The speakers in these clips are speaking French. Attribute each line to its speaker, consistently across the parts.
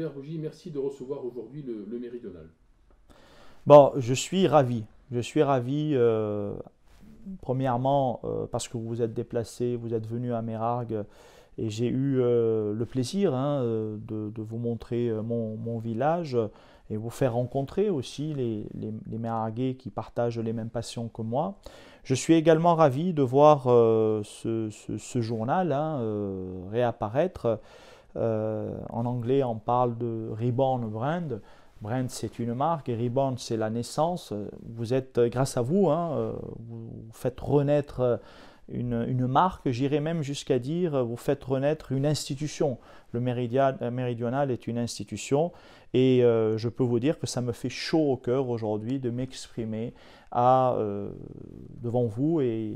Speaker 1: Alain Rougy, merci de recevoir aujourd'hui le Méridional.
Speaker 2: Bon, je suis ravi. Je suis ravi, premièrement, parce que vous vous êtes déplacé, vous êtes venu à Mérargues et j'ai eu le plaisir hein, de vous montrer mon village et vous faire rencontrer aussi les Mérarguais qui partagent les mêmes passions que moi. Je suis également ravi de voir ce journal hein, réapparaître. En anglais, on parle de Reborn Brand. Brand, c'est une marque et Reborn, c'est la naissance. Vous êtes, grâce à vous, hein, vous faites renaître une marque. J'irais même jusqu'à dire, vous faites renaître une institution. Le Méridional est une institution et je peux vous dire que ça me fait chaud au cœur aujourd'hui de m'exprimer devant vous et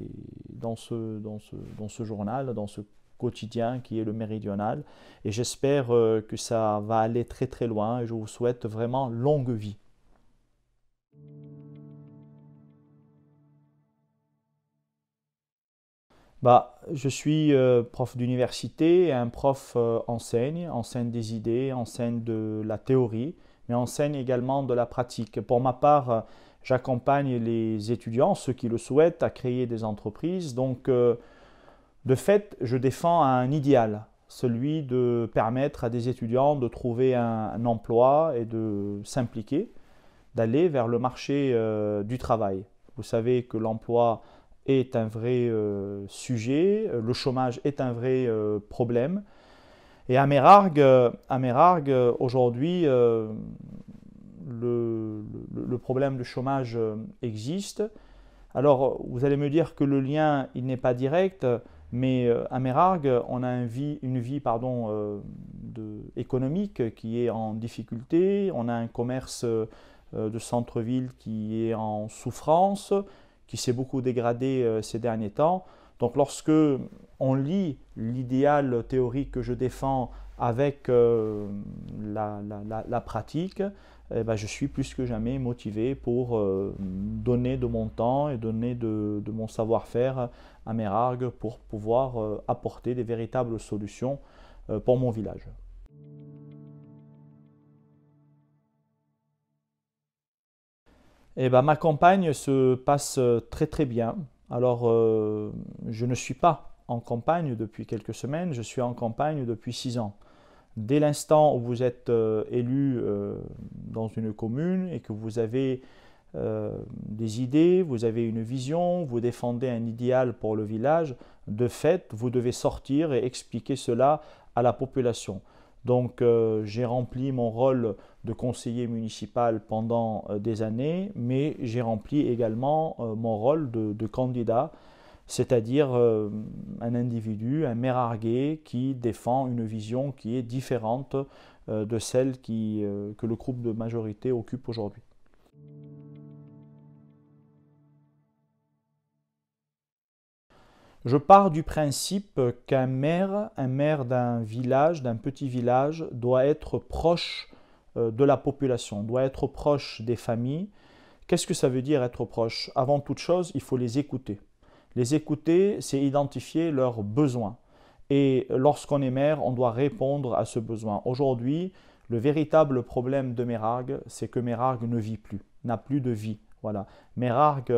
Speaker 2: dans ce journal, dans ce quotidien qui est le Méridional. Et j'espère que ça va aller très très loin et je vous souhaite vraiment longue vie. Je suis prof d'université et un prof enseigne des idées, enseigne de la théorie, mais enseigne également de la pratique. Pour ma part, j'accompagne les étudiants, ceux qui le souhaitent, à créer des entreprises. Donc, de fait, je défends un idéal, celui de permettre à des étudiants de trouver un emploi et de s'impliquer, d'aller vers le marché du travail. Vous savez que l'emploi est un vrai sujet, le chômage est un vrai problème. Et à Mérargues aujourd'hui, le problème de chômage existe. Alors, vous allez me dire que le lien, il n'est pas direct, mais à Mérargues, on a une vie pardon, économique qui est en difficulté, on a un commerce de centre-ville qui est en souffrance, qui s'est beaucoup dégradé ces derniers temps. Donc lorsque on lit l'idéal théorique que je défends avec la pratique, eh ben, je suis plus que jamais motivé pour donner de mon temps et donner de mon savoir-faire à Mérargues pour pouvoir apporter des véritables solutions pour mon village. Eh ben, ma campagne se passe très très bien. Alors, je ne suis pas en campagne depuis quelques semaines, je suis en campagne depuis 6 ans. Dès l'instant où vous êtes élu dans une commune et que vous avez des idées, vous avez une vision, vous défendez un idéal pour le village, de fait, vous devez sortir et expliquer cela à la population. Donc, j'ai rempli mon rôle de conseiller municipal pendant des années, mais j'ai rempli également mon rôle de candidat, c'est-à-dire un individu, un Mérarguais qui défend une vision qui est différente de celle que le groupe de majorité occupe aujourd'hui. Je pars du principe un maire d'un village, d'un petit village, doit être proche de la population, doit être proche des familles. Qu'est-ce que ça veut dire être proche? Avant toute chose, il faut les écouter. Les écouter, c'est identifier leurs besoins. Et lorsqu'on est maire, on doit répondre à ce besoin. Aujourd'hui, le véritable problème de Mérargues, c'est que Mérargues ne vit plus, n'a plus de vie. Voilà. Mérargues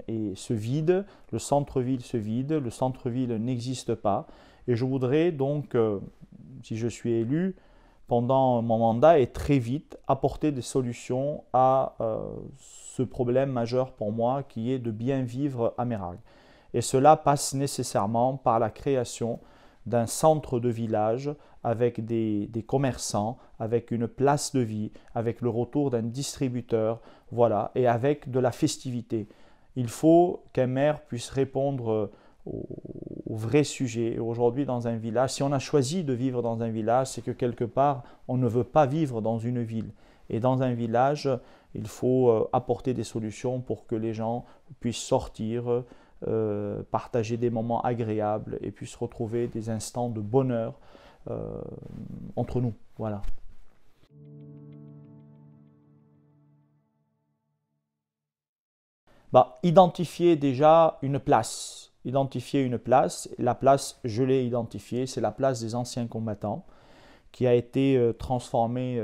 Speaker 2: se vide, le centre-ville se vide, le centre-ville n'existe pas. Et je voudrais donc, si je suis élu, pendant mon mandat et très vite apporter des solutions à ce problème majeur pour moi qui est de bien vivre à Mérargues. Et cela passe nécessairement par la création d'un centre de village avec des commerçants, avec une place de vie, avec le retour d'un distributeur, voilà, et avec de la festivité. Il faut qu'un maire puisse répondre au vrai sujet. Et aujourd'hui, dans un village, si on a choisi de vivre dans un village, c'est que quelque part, on ne veut pas vivre dans une ville. Et dans un village, il faut apporter des solutions pour que les gens puissent sortir, partager des moments agréables et puissent retrouver des instants de bonheur entre nous. Voilà. Identifier déjà une place. Identifier une place. La place, je l'ai identifiée, c'est la place des anciens combattants qui a été transformé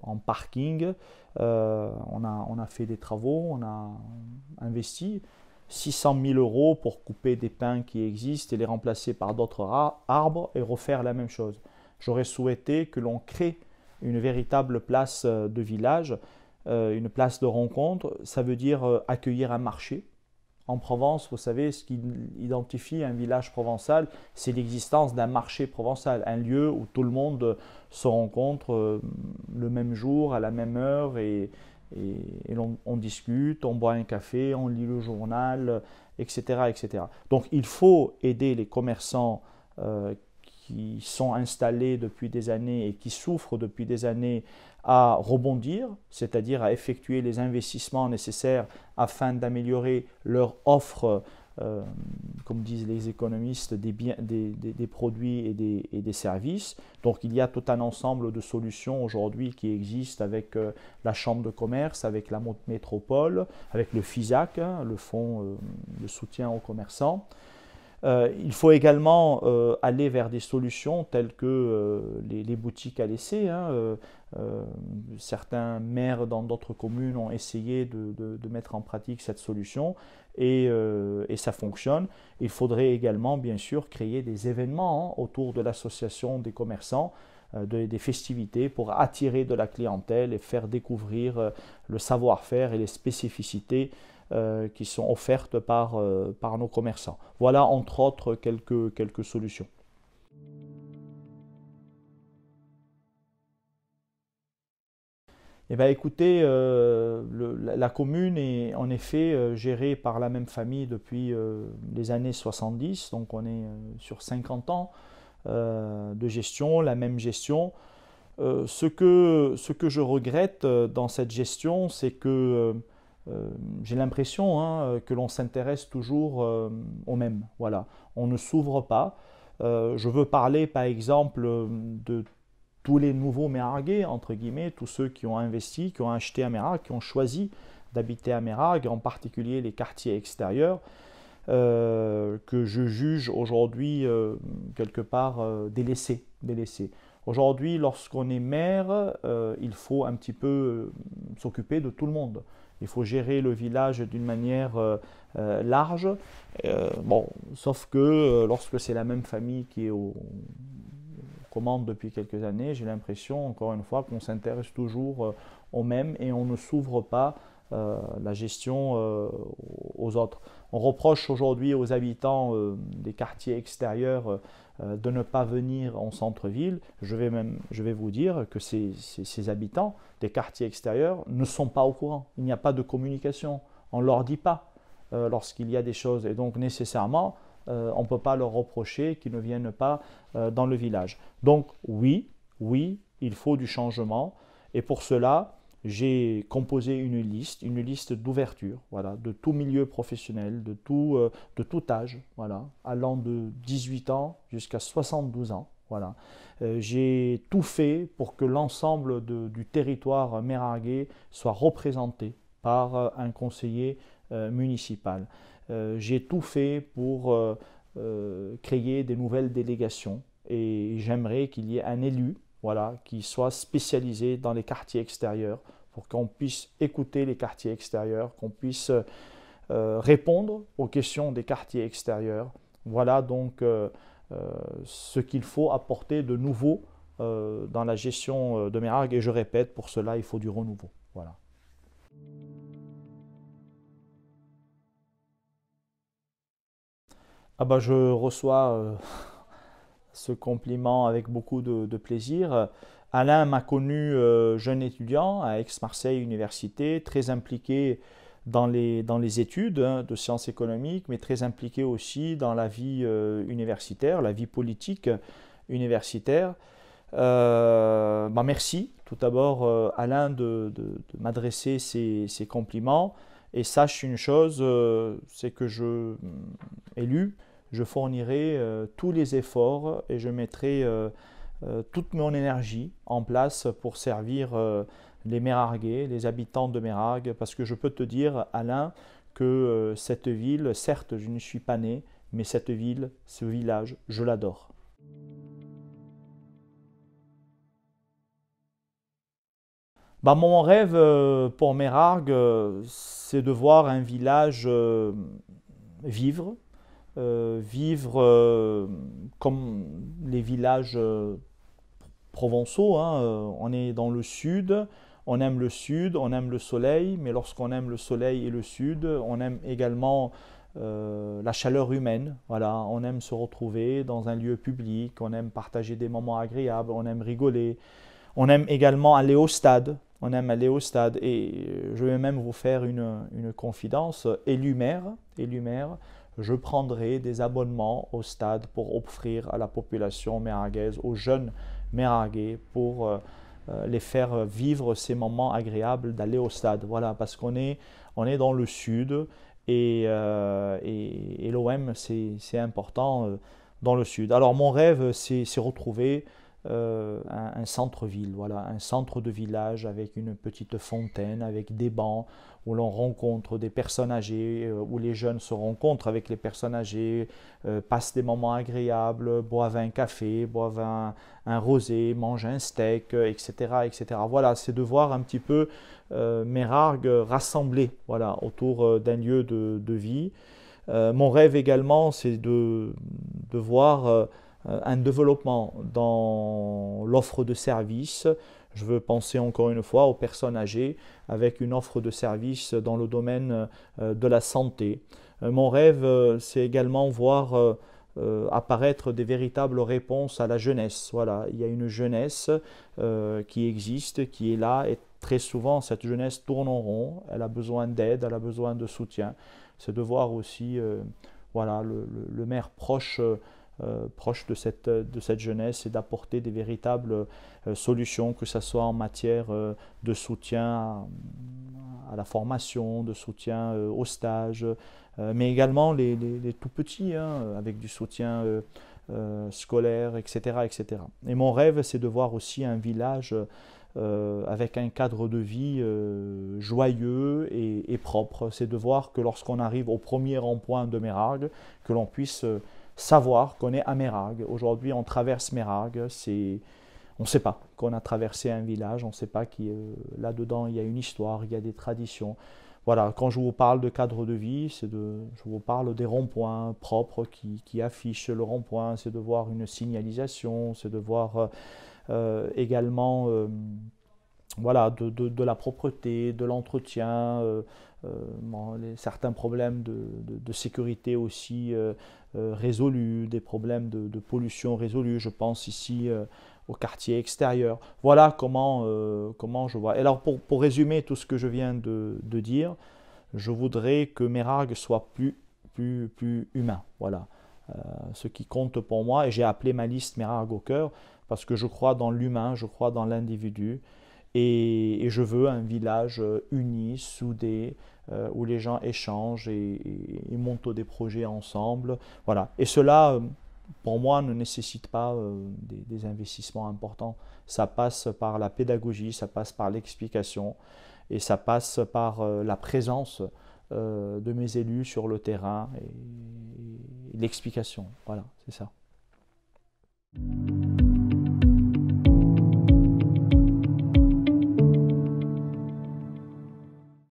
Speaker 2: en parking. On a fait des travaux, on a investi 600 000 euros pour couper des pins qui existent et les remplacer par d'autres arbres et refaire la même chose. J'aurais souhaité que l'on crée une véritable place de village, une place de rencontre. Ça veut dire accueillir un marché. En Provence, vous savez, ce qui identifie un village provençal, c'est l'existence d'un marché provençal, un lieu où tout le monde se rencontre le même jour, à la même heure, et on discute, on boit un café, on lit le journal, etc., etc. Donc il faut aider les commerçants qui sont installés depuis des années et qui souffrent depuis des années à rebondir, c'est-à-dire à effectuer les investissements nécessaires afin d'améliorer leur offre, comme disent les économistes, des produits et des services. Donc il y a tout un ensemble de solutions aujourd'hui qui existent avec la Chambre de commerce, avec la métropole, avec le FISAC, hein, le fonds de soutien aux commerçants. Il faut également aller vers des solutions telles que les boutiques à laisser. Hein, certains maires dans d'autres communes ont essayé de mettre en pratique cette solution et ça fonctionne. Il faudrait également, bien sûr, créer des événements hein, autour de l'association des commerçants, des festivités pour attirer de la clientèle et faire découvrir le savoir-faire et les spécificités qui sont offertes par nos commerçants. Voilà entre autres quelques solutions. Eh bien, écoutez, la commune est en effet gérée par la même famille depuis les années 70, donc on est sur 50 ans de gestion, la même gestion. Ce que je regrette dans cette gestion, c'est que j'ai l'impression hein, que l'on s'intéresse toujours au même. Voilà. On ne s'ouvre pas. Je veux parler par exemple de tous les nouveaux Meyrarguais, entre guillemets, tous ceux qui ont investi, qui ont acheté à Meyrargues, qui ont choisi d'habiter à Meyrargues, en particulier les quartiers extérieurs, que je juge aujourd'hui quelque part délaissés. Aujourd'hui, lorsqu'on est maire, il faut un petit peu s'occuper de tout le monde. Il faut gérer le village d'une manière large. Bon, sauf que lorsque c'est la même famille qui est aux commandes depuis quelques années, j'ai l'impression, encore une fois, qu'on s'intéresse toujours aux mêmes et on ne s'ouvre pas la gestion aux autres. On reproche aujourd'hui aux habitants des quartiers extérieurs de ne pas venir en centre-ville. Je vais vous dire que ces habitants des quartiers extérieurs ne sont pas au courant. Il n'y a pas de communication. On ne leur dit pas lorsqu'il y a des choses. Et donc nécessairement, on ne peut pas leur reprocher qu'ils ne viennent pas dans le village. Donc oui, il faut du changement. Et pour cela, j'ai composé une liste d'ouverture, voilà, de tout milieu professionnel, de tout âge, voilà, allant de 18 ans jusqu'à 72 ans. Voilà. J'ai tout fait pour que l'ensemble du territoire meyrarguais soit représenté par un conseiller municipal. J'ai tout fait pour créer des nouvelles délégations et j'aimerais qu'il y ait un élu voilà, qui soit spécialisé dans les quartiers extérieurs pour qu'on puisse écouter les quartiers extérieurs, qu'on puisse répondre aux questions des quartiers extérieurs. Voilà donc ce qu'il faut apporter de nouveau dans la gestion de Meyrargues et je répète, pour cela il faut du renouveau. Voilà. Ah bah, je reçois ce compliment avec beaucoup de plaisir. Alain m'a connu jeune étudiant à Aix-Marseille Université, très impliqué dans les études hein, de sciences économiques, mais très impliqué aussi dans la vie universitaire, la vie politique universitaire. Bah merci tout d'abord Alain m'adresser ces compliments et sache une chose, c'est que élu, je fournirai tous les efforts et je mettrai toute mon énergie en place pour servir les Meyrarguais, les habitants de Meyrargues, parce que je peux te dire, Alain, que cette ville, certes, je ne suis pas né, mais cette ville, ce village, je l'adore. Bah, mon rêve pour Meyrargues, c'est de voir un village vivre, vivre comme les villages provençaux, hein. On est dans le sud, on aime le soleil, mais lorsqu'on aime le soleil et le sud, on aime également la chaleur humaine. Voilà, on aime se retrouver dans un lieu public, on aime partager des moments agréables, on aime rigoler, on aime également aller au stade. On aime aller au stade et je vais même vous faire une confidence. Élu maire, je prendrai des abonnements au stade pour offrir à la population méraguaise, aux jeunes mérarguais, pour les faire vivre ces moments agréables d'aller au stade. Voilà, parce on est dans le sud et l'OM, c'est important dans le sud. Alors mon rêve, c'est retrouver un centre-ville, voilà, un centre de village avec une petite fontaine, avec des bancs où l'on rencontre des personnes âgées, où les jeunes se rencontrent avec les personnes âgées, passent des moments agréables, boivent un café, boivent un rosé, mangent un steak, etc., etc. Voilà, c'est de voir un petit peu Meyrargues rassemblés, voilà, autour d'un lieu de vie. Mon rêve également, c'est de voir un développement dans l'offre de services. Je veux penser encore une fois aux personnes âgées avec une offre de services dans le domaine de la santé. Mon rêve, c'est également voir apparaître des véritables réponses à la jeunesse. Voilà, il y a une jeunesse qui existe, qui est là, et très souvent cette jeunesse tourne en rond. Elle a besoin d'aide, elle a besoin de soutien. C'est de voir aussi voilà, le maire proche proche de cette jeunesse et d'apporter des véritables solutions, que ce soit en matière de soutien à la formation, de soutien au stage, mais également les tout petits, hein, avec du soutien scolaire, etc., etc. Et mon rêve, c'est de voir aussi un village avec un cadre de vie joyeux et propre. C'est de voir que lorsqu'on arrive au premier rond-point de Meyrargues, que l'on puisse savoir qu'on est à Meyrargues. Aujourd'hui, on traverse Meyrargues, on ne sait pas qu'on a traversé un village, on ne sait pas là-dedans, il y a une histoire, il y a des traditions. Voilà, quand je vous parle de cadre de vie, je vous parle des ronds-points propres qui affichent le rond-point, c'est de voir une signalisation, c'est de voir également voilà, de la propreté, de l'entretien, certains problèmes de sécurité aussi résolus, des problèmes de pollution résolus. Je pense ici au quartier extérieur. Voilà comment je vois. Et alors pour résumer tout ce que je viens de dire, je voudrais que Meyrargues soit plus humain. Voilà. Ce qui compte pour moi, et j'ai appelé ma liste Meyrargues au cœur, parce que je crois dans l'humain, je crois dans l'individu, et je veux un village uni, soudé, où les gens échangent et montent des projets ensemble. Voilà. Et cela, pour moi, ne nécessite pas des investissements importants. Ça passe par la pédagogie, ça passe par l'explication, et ça passe par la présence de mes élus sur le terrain et l'explication. Voilà, c'est ça.